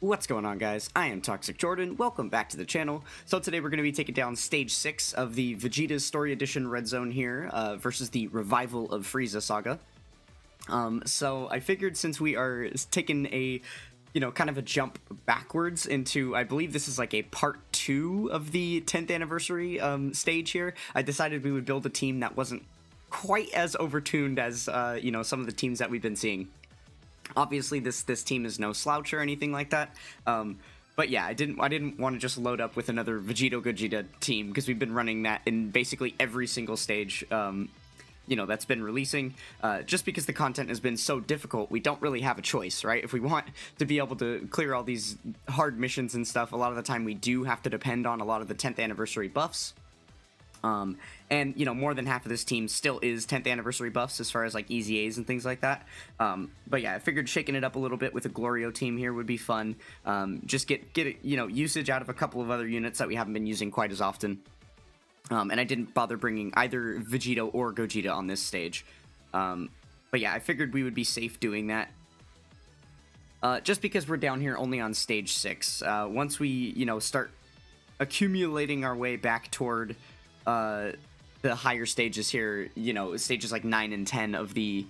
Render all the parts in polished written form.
What's going on, guys? I am Toxic Jordan. Welcome back to the channel. So today we're going to be taking down Stage 6 of the VEGETA'S Story Edition Red Zone here versus the Revival of FRIEZA saga. So I figured since we are taking a, kind of a jump backwards into, I believe this is like a part 2 of the 10th anniversary stage here, I decided we would build a team that wasn't quite as overtuned as, some of the teams that we've been seeing. Obviously, this team is no slouch or anything like that. But yeah, I didn't want to just load up with another Gogeta team because we've been running that in basically every single stage, that's been releasing. Just because the content has been so difficult, we don't really have a choice, right? If we want to be able to clear all these hard missions and stuff, a lot of the time we do have to depend on a lot of the 10th anniversary buffs. And more than half of this team still is 10th anniversary buffs as far as like easy A's and things like that. But yeah, I figured shaking it up a little bit with a Glorio team here would be fun. Just get usage out of a couple of other units that we haven't been using quite as often. And I didn't bother bringing either Vegeta or Gogeta on this stage. But yeah, I figured we would be safe doing that. Just because we're down here only on stage 6. Once we, start accumulating our way back toward the higher stages here, stages like 9 and 10 of the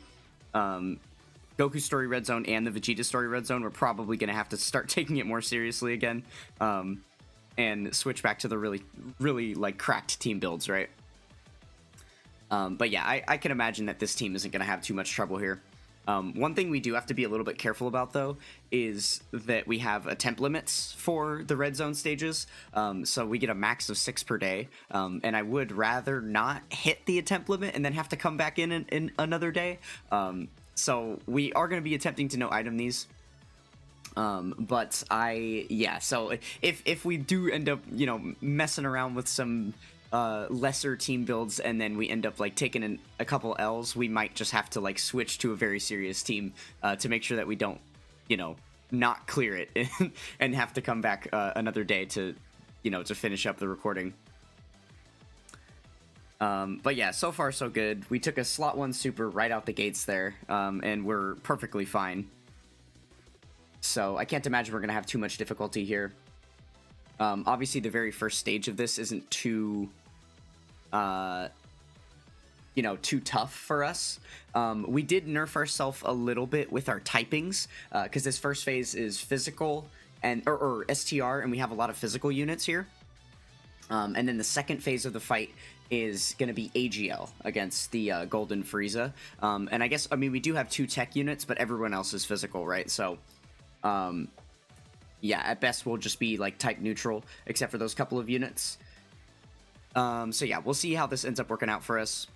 Goku Story Red Zone and the Vegeta Story Red Zone, we're probably going to have to start taking it more seriously again, and switch back to the really like cracked team builds, right? But yeah, I can imagine that this team isn't going to have too much trouble here. One thing we do have to be a little bit careful about, though, is that we have attempt limits for the red zone stages. So we get a max of 6 per day, and I would rather not hit the attempt limit and then have to come back in another day. So we are going to be attempting to no-item these. So if we do end up, messing around with some lesser team builds and then we end up like taking a couple L's, we might just have to like switch to a very serious team to make sure that we don't not clear it and have to come back another day to to finish up the recording. But yeah, so far so good. We took a slot 1 super right out the gates there, and we're perfectly fine, so I can't imagine we're gonna have too much difficulty here. Obviously the very first stage of this isn't too too tough for us. We did nerf ourselves a little bit with our typings, because this first phase is physical and or STR, and we have a lot of physical units here. And then the second phase of the fight is going to be AGL against the Golden Frieza. And I mean, we do have 2 tech units, but everyone else is physical, right? So, yeah, at best we'll just be like type neutral, except for those couple of units. So yeah, we'll see how this ends up working out for us.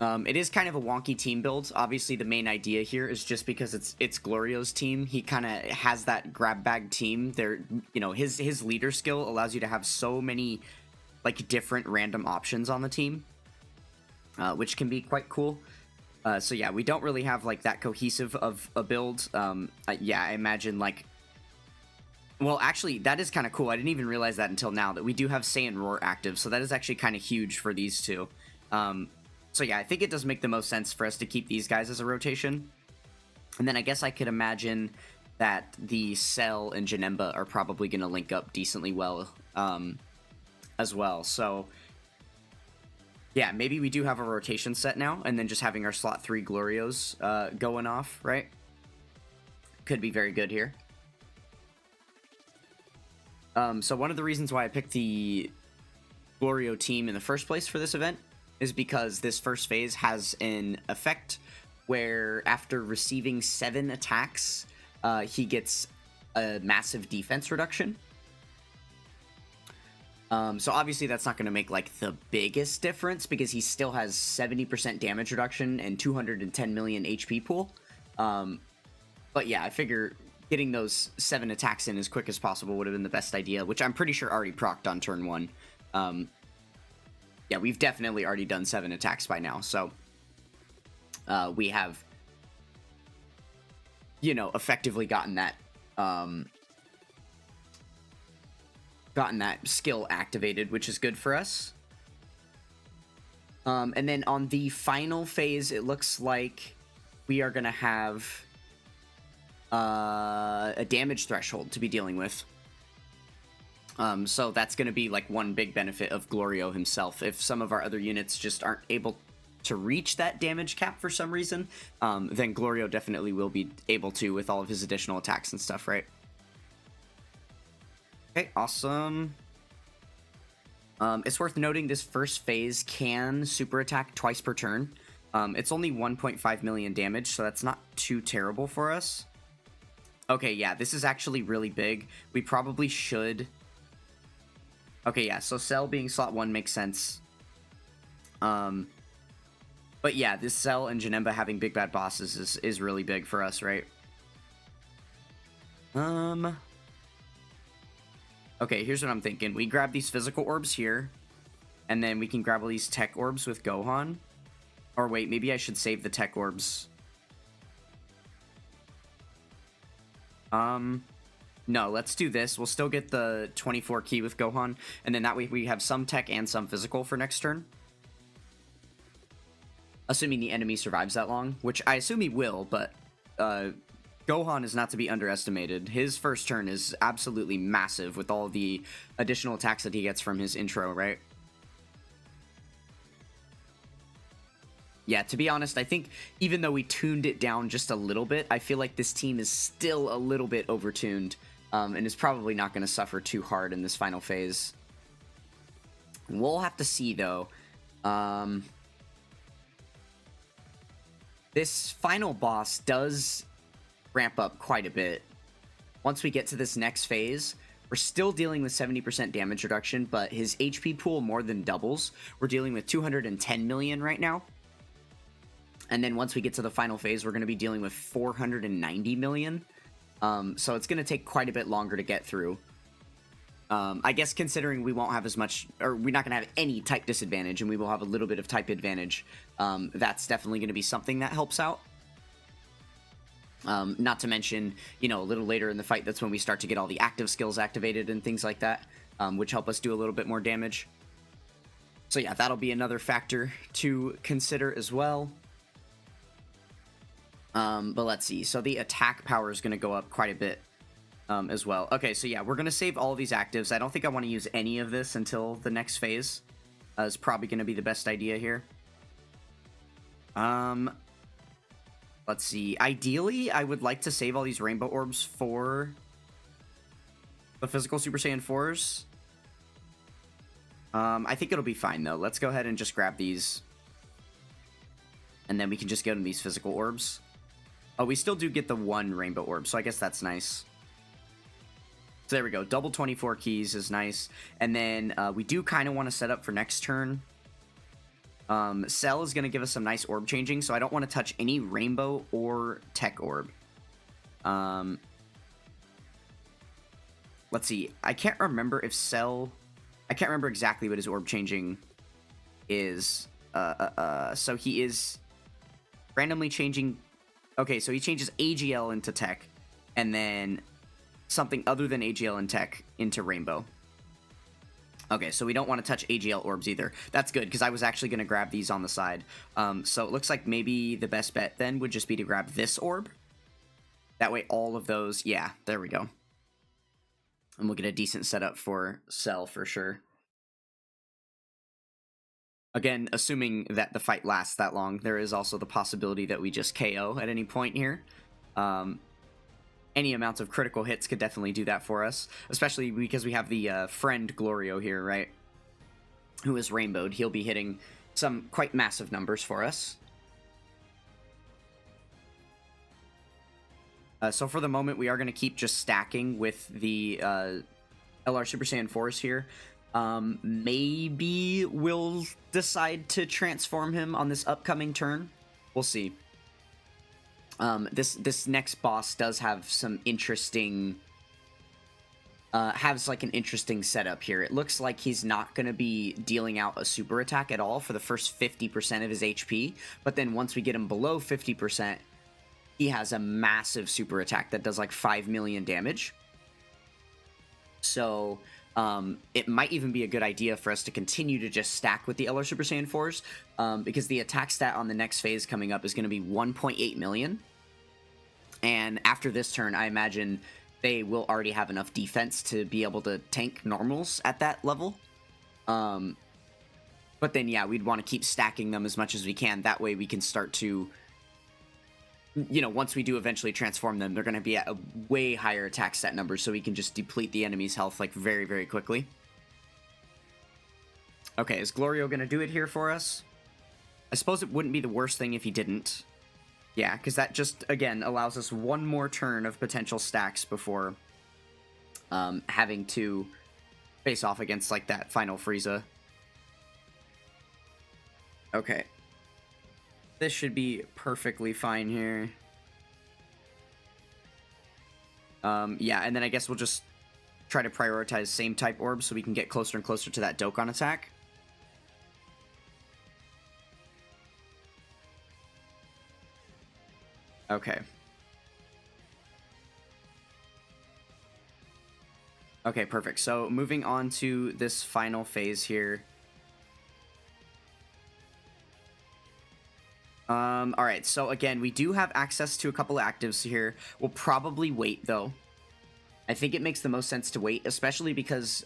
It is kind of a wonky team build. Obviously, the main idea here is just because it's Glorio's team. He kind of has that grab bag team. There, his leader skill allows you to have so many like different random options on the team, which can be quite cool. So yeah, we don't really have like that cohesive of a build. Yeah, I imagine like, well, actually, that is kind of cool. I didn't even realize that until now, that we do have Saiyan Roar active. So that is actually kind of huge for these two. So yeah, I think it does make the most sense for us to keep these guys as a rotation. And then I guess I could imagine that the Cell and Janemba are probably going to link up decently well as well. So yeah, maybe we do have a rotation set now, and then just having our slot 3 Glorios going off, right? Could be very good here. So one of the reasons why I picked the Glorio team in the first place for this event is because this first phase has an effect where after receiving 7 attacks, he gets a massive defense reduction. So obviously that's not going to make like the biggest difference because he still has 70% damage reduction and 210 million HP pool. But yeah, I figure getting those 7 attacks in as quick as possible would have been the best idea, which I'm pretty sure already procced on turn 1. Yeah, we've definitely already done 7 attacks by now, so we have, effectively gotten that skill activated, which is good for us. And then on the final phase, it looks like we are going to have a damage threshold to be dealing with. So that's going to be like one big benefit of Glorio himself. If some of our other units just aren't able to reach that damage cap for some reason, then Glorio definitely will be able to with all of his additional attacks and stuff, right? Okay, awesome. It's worth noting this first phase can super attack twice per turn. It's only 1.5 million damage, so that's not too terrible for us. Okay, yeah, this is actually really big. We probably should... Okay, yeah, so Cell being slot 1 makes sense. But yeah, this Cell and Janemba having big bad bosses is really big for us, right? Okay, here's what I'm thinking. We grab these physical orbs here, and then we can grab all these tech orbs with Gohan. Or wait, maybe I should save the tech orbs. No, let's do this. We'll still get the 24 key with Gohan, and then that way we have some tech and some physical for next turn. Assuming the enemy survives that long, which I assume he will, but Gohan is not to be underestimated. His first turn is absolutely massive with all the additional attacks that he gets from his intro, right? Yeah, to be honest, I think even though we tuned it down just a little bit, I feel like this team is still a little bit overtuned, and is probably not going to suffer too hard in this final phase. We'll have to see, though. This final boss does ramp up quite a bit. Once we get to this next phase, we're still dealing with 70% damage reduction, but his HP pool more than doubles. We're dealing with 210 million right now. And then once we get to the final phase, we're going to be dealing with 490 million. So it's going to take quite a bit longer to get through. I guess considering we won't have as much, or we're not going to have any type disadvantage, and we will have a little bit of type advantage, that's definitely going to be something that helps out. Not to mention, you know, a little later in the fight, that's when we start to get all the active skills activated and things like that, which help us do a little bit more damage. So yeah, that'll be another factor to consider as well. But let's see. So the attack power is going to go up quite a bit as well. Okay, so yeah, we're going to save all these actives. I don't think I want to use any of this until the next phase. Is probably going to be the best idea here. Let's see. Ideally, I would like to save all these rainbow orbs for the physical Super Saiyan 4s. I think it'll be fine, though. Let's go ahead and just grab these. And then we can just get them these physical orbs. Oh, we still do get the one rainbow orb, so I guess that's nice. So there we go. Double 24 keys is nice. And then we do kind of want to set up for next turn. Cell is going to give us some nice orb changing, so I don't want to touch any rainbow or tech orb. Let's see. I can't remember if Cell... I can't remember exactly what his orb changing is. So he is randomly changing... Okay, so he changes AGL into tech, and then something other than AGL and tech into rainbow. Okay, so we don't want to touch AGL orbs either. That's good, because I was actually going to grab these on the side. So it looks like maybe the best bet then would just be to grab this orb. That way all of those... Yeah, there we go. And we'll get a decent setup for Cell for sure. Again, assuming that the fight lasts that long, there is also the possibility that we just KO at any point here. Any amounts of critical hits could definitely do that for us, especially because we have the friend Glorio here, right? Who is rainbowed. He'll be hitting some quite massive numbers for us. So for the moment, we are going to keep just stacking with the LR Super Saiyan 4s here. Maybe we'll decide to transform him on this upcoming turn. We'll see. This next boss does have some interesting... has like an interesting setup here. It looks like he's not going to be dealing out a super attack at all for the first 50% of his HP, but then once we get him below 50%, he has a massive super attack that does like 5 million damage. So... it might even be a good idea for us to continue to just stack with the LR Super Saiyan 4s, because the attack stat on the next phase coming up is going to be 1.8 million. And after this turn, I imagine they will already have enough defense to be able to tank normals at that level. But then, yeah, we'd want to keep stacking them as much as we can. That way we can start to, you know, once we do eventually transform them, they're going to be at a way higher attack stat number, so we can just deplete the enemy's health, like, very, very quickly. Okay, is Glorio going to do it here for us? I suppose it wouldn't be the worst thing if he didn't. Yeah, because that just, again, allows us one more turn of potential stacks before having to face off against, like, that final Frieza. Okay. This should be perfectly fine here. Yeah, and then I guess we'll just try to prioritize same type orbs so we can get closer and closer to that Dokkan attack. Okay. Okay, perfect. So moving on to this final phase here. Alright, so again, we do have access to a couple of actives here. We'll probably wait, though. I think it makes the most sense to wait, especially because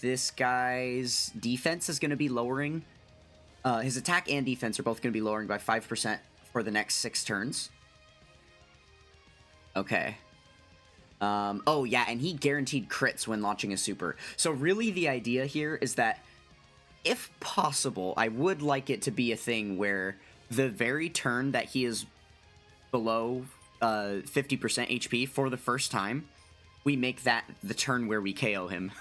this guy's defense is going to be lowering. His attack and defense are both going to be lowering by 5% for the next 6 turns. Okay. Oh, yeah, and he guaranteed crits when launching a super. So really the idea here is that, if possible, I would like it to be a thing where the very turn that he is below 50% HP for the first time, we make that the turn where we KO him,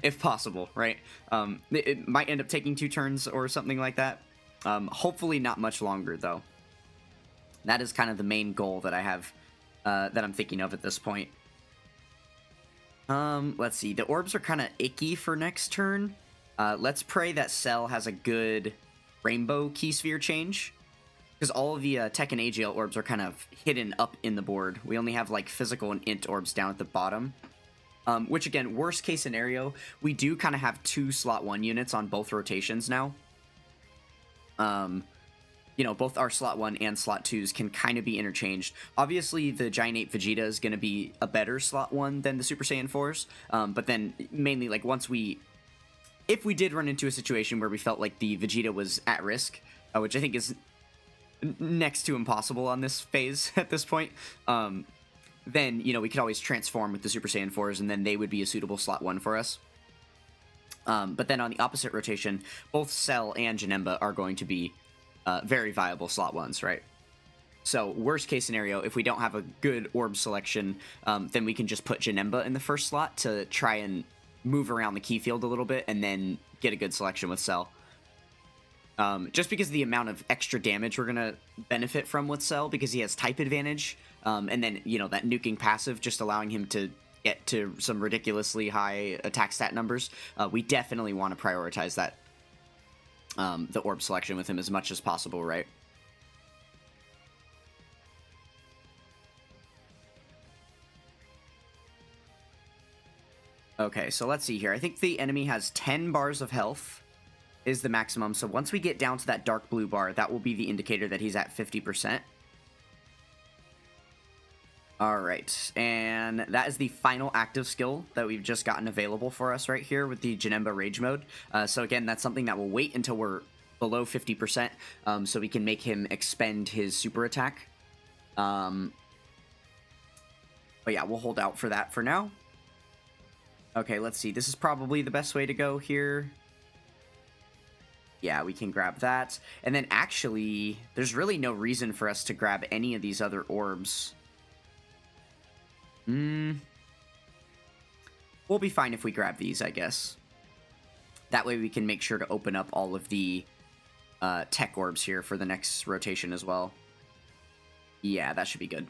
if possible, right? It might end up taking 2 turns or something like that. Hopefully not much longer, though. That is kind of the main goal that I have, that I'm thinking of at this point. Let's see. The orbs are kind of icky for next turn. Let's pray that Cell has a good rainbow key sphere change, because all of the Tech and AGL orbs are kind of hidden up in the board. We only have, like, physical and int orbs down at the bottom. Which, again, worst case scenario, we do kind of have 2 slot 1 units on both rotations now. You know, both our slot 1 and slot 2s can kind of be interchanged. Obviously, the Giant Ape Vegeta is going to be a better slot 1 than the Super Saiyan 4s. But then, mainly, like, if we did run into a situation where we felt like the Vegeta was at risk, which I think is next to impossible on this phase at this point, then, you know, we could always transform with the Super Saiyan 4s, and then they would be a suitable slot 1 for us. But then on the opposite rotation, both Cell and Janemba are going to be very viable slot 1s, right? So, worst case scenario, if we don't have a good orb selection, then we can just put Janemba in the first slot to try and move around the key field a little bit, and then get a good selection with Cell. Just because of the amount of extra damage we're going to benefit from with Cell, because he has type advantage, and then, you know, that nuking passive just allowing him to get to some ridiculously high attack stat numbers, we definitely want to prioritize that, the orb selection with him as much as possible, right? Okay, so let's see here. I think the enemy has 10 bars of health is the maximum. So once we get down to that dark blue bar, that will be the indicator that he's at 50%. Alright, and that is the final active skill that we've just gotten available for us right here with the Janemba Rage Mode. So again, that's something that will wait until we're below 50%, so we can make him expend his super attack. But yeah, we'll hold out for that for now. Okay, let's see. This is probably the best way to go here. Yeah, we can grab that. And then actually, there's really no reason for us to grab any of these other orbs. We'll be fine if we grab these, I guess. That way we can make sure to open up all of the tech orbs here for the next rotation as well. Yeah, that should be good.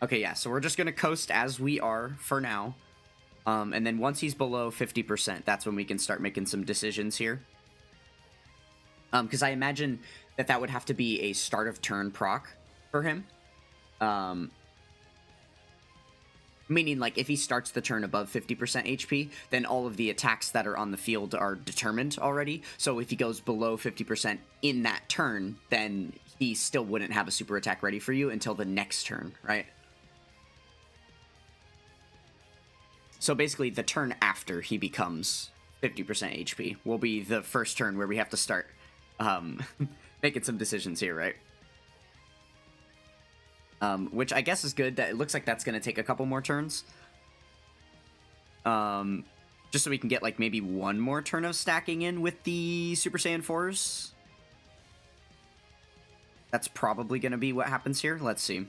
Okay, yeah, so we're just going to coast as we are for now. And then once he's below 50%, that's when we can start making some decisions here. Because I imagine that would have to be a start of turn proc for him. Meaning, like, if he starts the turn above 50% HP, then all of the attacks that are on the field are determined already. So if he goes below 50% in that turn, then he still wouldn't have a super attack ready for you until the next turn, right? So basically, the turn after he becomes 50% HP will be the first turn where we have to start making some decisions here, right? Which I guess is good. That it looks like that's going to take a couple more turns. Just so we can get, like, maybe one more turn of stacking in with the Super Saiyan 4s. That's probably going to be what happens here. Let's see.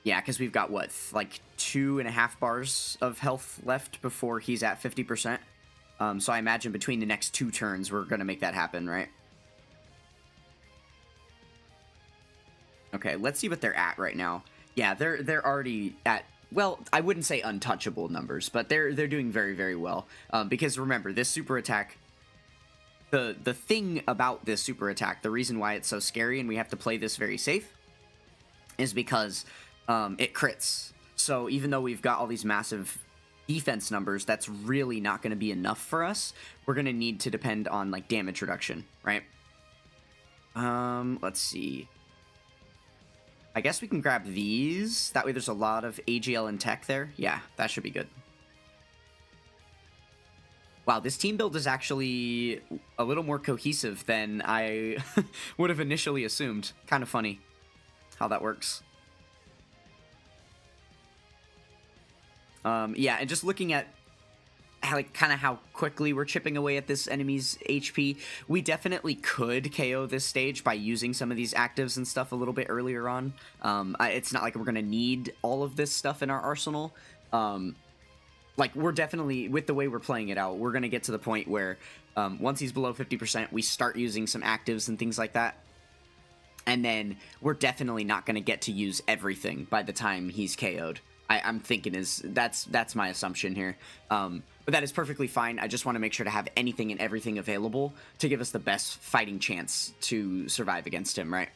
Yeah, because we've got, what, like 2.5 bars of health left before he's at 50%. So I imagine between the next 2 turns, we're going to make that happen, right? Okay, let's see what they're at right now. Yeah, they're already at, well, I wouldn't say untouchable numbers, but they're doing very, very well. Because remember, this super attack, the thing about this super attack, the reason why it's so scary and we have to play this very safe, is because it crits. So even though we've got all these massive defense numbers, that's really not going to be enough for us. We're going to need to depend on, like, damage reduction, right? Let's see. I guess we can grab these. That way there's a lot of AGL and tech there. Yeah, that should be good. Wow, this team build is actually a little more cohesive than I would have initially assumed. Kind of funny how that works. Yeah, and just looking at how, like, kind of how quickly we're chipping away at this enemy's HP, we definitely could KO this stage by using some of these actives and stuff a little bit earlier on. It's not like we're going to need all of this stuff in our arsenal. Like, we're definitely, with the way we're playing it out, we're going to get to the point where once he's below 50%, we start using some actives and things like that. And then we're definitely not going to get to use everything by the time he's KO'd. I'm thinking that's my assumption here. But that is perfectly fine. I just want to make sure to have anything and everything available to give us the best fighting chance to survive against him, right?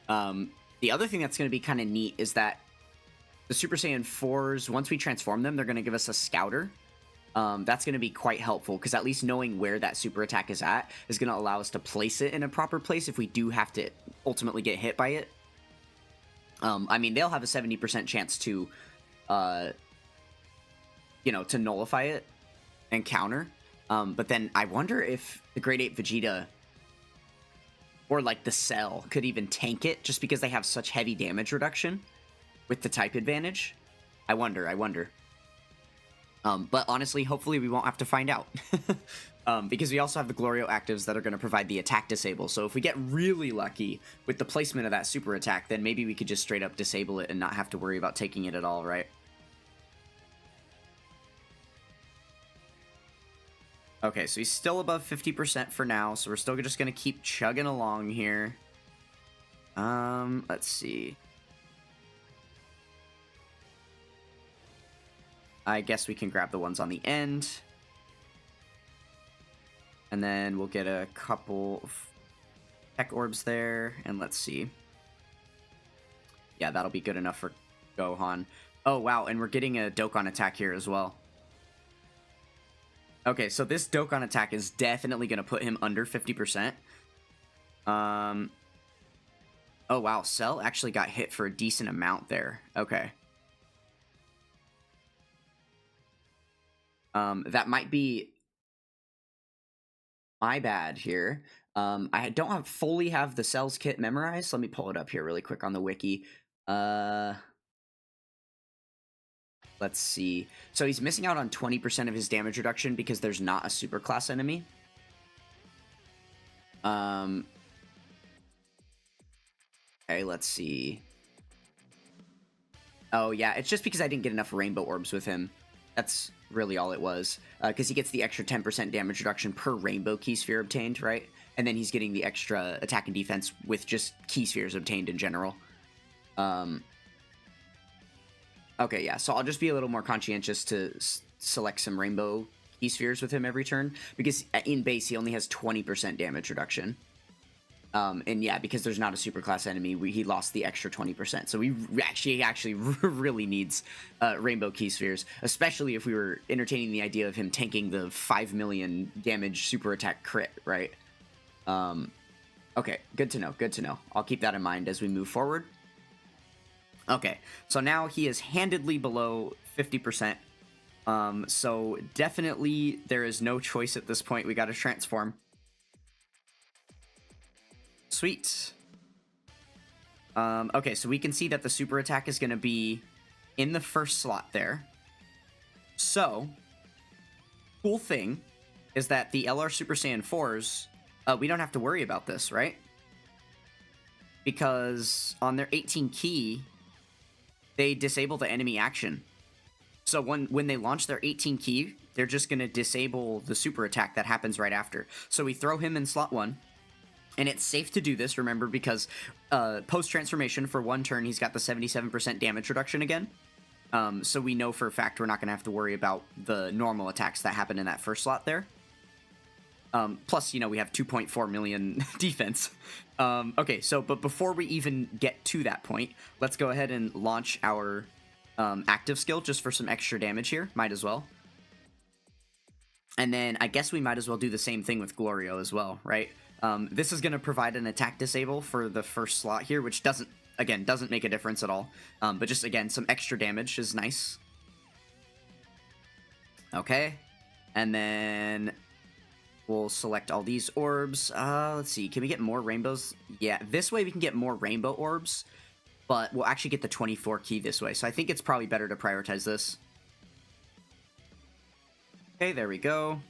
The other thing that's going to be kind of neat is that the Super Saiyan 4s, once we transform them, they're going to give us a scouter. That's going to be quite helpful, because at least knowing where that super attack is at is going to allow us to place it in a proper place if we do have to ultimately get hit by it. I mean, they'll have a 70% chance to, you know, to nullify it and counter. But then I wonder if the Grade 8 Vegeta or, like, the Cell could even tank it, just because they have such heavy damage reduction with the type advantage. I wonder. But honestly, hopefully we won't have to find out. Because we also have the Glorio actives that are going to provide the attack disable. So if we get really lucky with the placement of that super attack, then maybe we could just straight up disable it and not have to worry about taking it at all, right? Okay, so he's still above 50% for now, so we're still just going to keep chugging along here. Let's see. I guess we can grab the ones on the end. And then we'll get a couple of tech orbs there, and let's see. Yeah, that'll be good enough for Gohan. Oh, wow, and we're getting a Dokkan attack here as well. Okay, so this Dokkan attack is definitely going to put him under 50%. Oh, wow, Cell actually got hit for a decent amount there. Okay. That might be my bad here. I don't fully have the Cell's kit memorized. Let me pull it up here really quick on the wiki. Let's see. So he's missing out on 20% of his damage reduction because there's not a superclass enemy. Okay, let's see. Oh, yeah, it's just because I didn't get enough rainbow orbs with him. That's really all it was. Because he gets the extra 10% damage reduction per rainbow key sphere obtained, right? And then he's getting the extra attack and defense with just key spheres obtained in general. Okay, yeah, so I'll just be a little more conscientious to select some rainbow key spheres with him every turn, because in base he only has 20% damage reduction. And yeah, because there's not a superclass enemy, he lost the extra 20%. So we actually really needs Rainbow Key Spheres, especially if we were entertaining the idea of him tanking the 5 million damage super attack crit, right? Okay, good to know, good to know. I'll keep that in mind as we move forward. Okay, so now he is handedly below 50%. So definitely there is no choice at this point. We got to transform. Sweet. Okay, so we can see that the super attack is going to be in the first slot there. So, cool thing is that the LR Super Saiyan 4s, we don't have to worry about this, right? Because on their 18 key, they disable the enemy action. So when they launch their 18 key, they're just going to disable the super attack that happens right after. So we throw him in slot 1. And it's safe to do this, remember, because post-transformation for 1 turn, he's got the 77% damage reduction again. So we know for a fact we're not going to have to worry about the normal attacks that happen in that first slot there. Plus, you know, we have 2.4 million defense. Okay, so, but before we even get to that point, let's go ahead and launch our active skill just for some extra damage here. Might as well. And then I guess we might as well do the same thing with Glorio as well, right? This is going to provide an attack disable for the first slot here, which doesn't make a difference at all. But just, again, some extra damage is nice. Okay. And then we'll select all these orbs. Let's see. Can we get more rainbows? Yeah, this way we can get more rainbow orbs, but we'll actually get the 24 key this way. So I think it's probably better to prioritize this. Okay, there we go.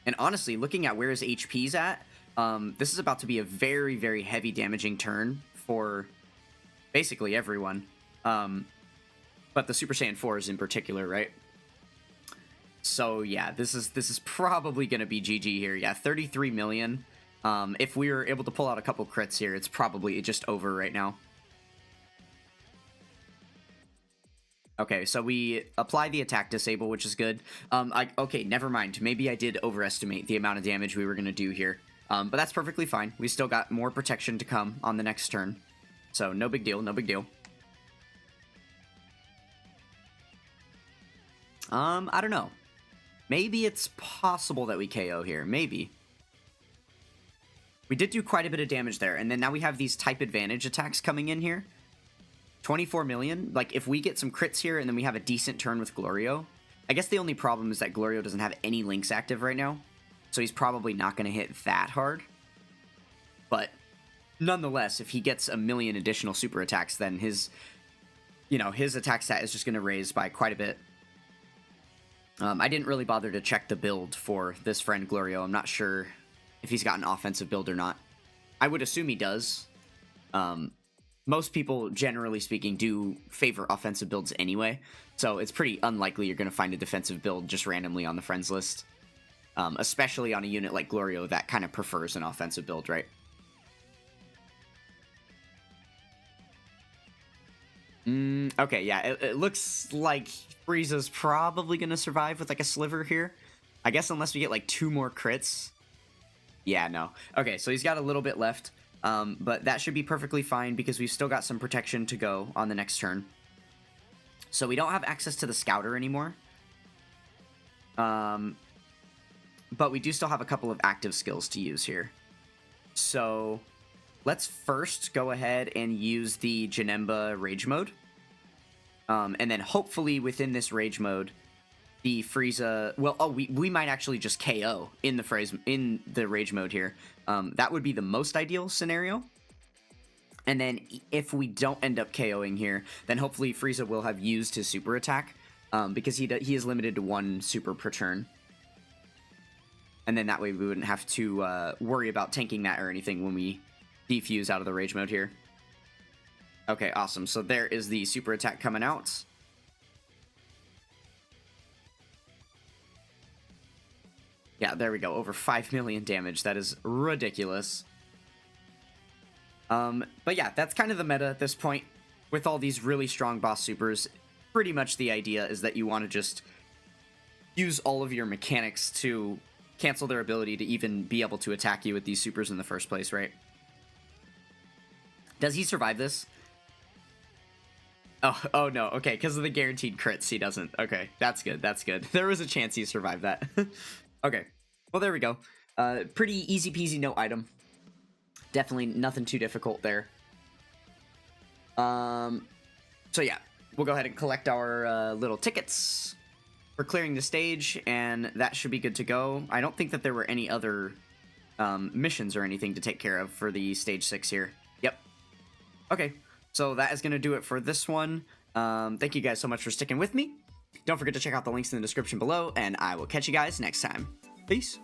And honestly, looking at where his HP's at, this is about to be a very, very heavy damaging turn for basically everyone. But the Super Saiyan 4s in particular, right? So yeah, this is probably going to be GG here. Yeah, 33 million. If we were able to pull out a couple crits here, it's probably just over right now. Okay, so we apply the attack disable, which is good. Okay, never mind. Maybe I did overestimate the amount of damage we were going to do here. But that's perfectly fine. We still got more protection to come on the next turn. So no big deal, no big deal. I don't know. Maybe it's possible that we KO here. Maybe. We did do quite a bit of damage there. And then now we have these type advantage attacks coming in here. 24 million. Like, if we get some crits here and then we have a decent turn with Glorio. I guess the only problem is that Glorio doesn't have any links active right now. So he's probably not going to hit that hard. But nonetheless, if he gets a million additional super attacks, then his attack stat is just going to raise by quite a bit. I didn't really bother to check the build for this friend Glorio. I'm not sure if he's got an offensive build or not. I would assume he does. Most people, generally speaking, do favor offensive builds anyway, so it's pretty unlikely you're going to find a defensive build just randomly on the friends list. Especially on a unit like Glorio that kind of prefers an offensive build, right? Okay, yeah, it looks like Frieza's probably going to survive with like a sliver here. I guess unless we get like 2 more crits. Yeah, no. Okay, so he's got a little bit left. But that should be perfectly fine because we've still got some protection to go on the next turn. So we don't have access to the Scouter anymore. But we do still have a couple of active skills to use here. So let's first go ahead and use the Janemba Rage Mode. And then hopefully within this Rage Mode, the Frieza... Well, we might actually just KO in the Rage Mode here. That would be the most ideal scenario. And then if we don't end up KOing here, then hopefully Frieza will have used his super attack. Because he is limited to 1 super per turn. And then that way we wouldn't have to worry about tanking that or anything when we defuse out of the Rage Mode here. Okay, awesome. So there is the super attack coming out. Yeah, there we go. Over 5 million damage. That is ridiculous. But yeah, that's kind of the meta at this point. With all these really strong boss supers, pretty much the idea is that you want to just use all of your mechanics to cancel their ability to even be able to attack you with these supers in the first place, right? Does he survive this? Oh no, okay, because of the guaranteed crits, he doesn't. Okay, that's good, that's good. There was a chance he survived that. Okay, well, there we go. Pretty easy peasy no item. Definitely nothing too difficult there. So yeah, we'll go ahead and collect our little tickets for clearing the stage, and that should be good to go. I don't think that there were any other missions or anything to take care of for the stage 6 here. Yep. Okay, so that is going to do it for this one. Thank you guys so much for sticking with me. Don't forget to check out the links in the description below, and I will catch you guys next time. Peace.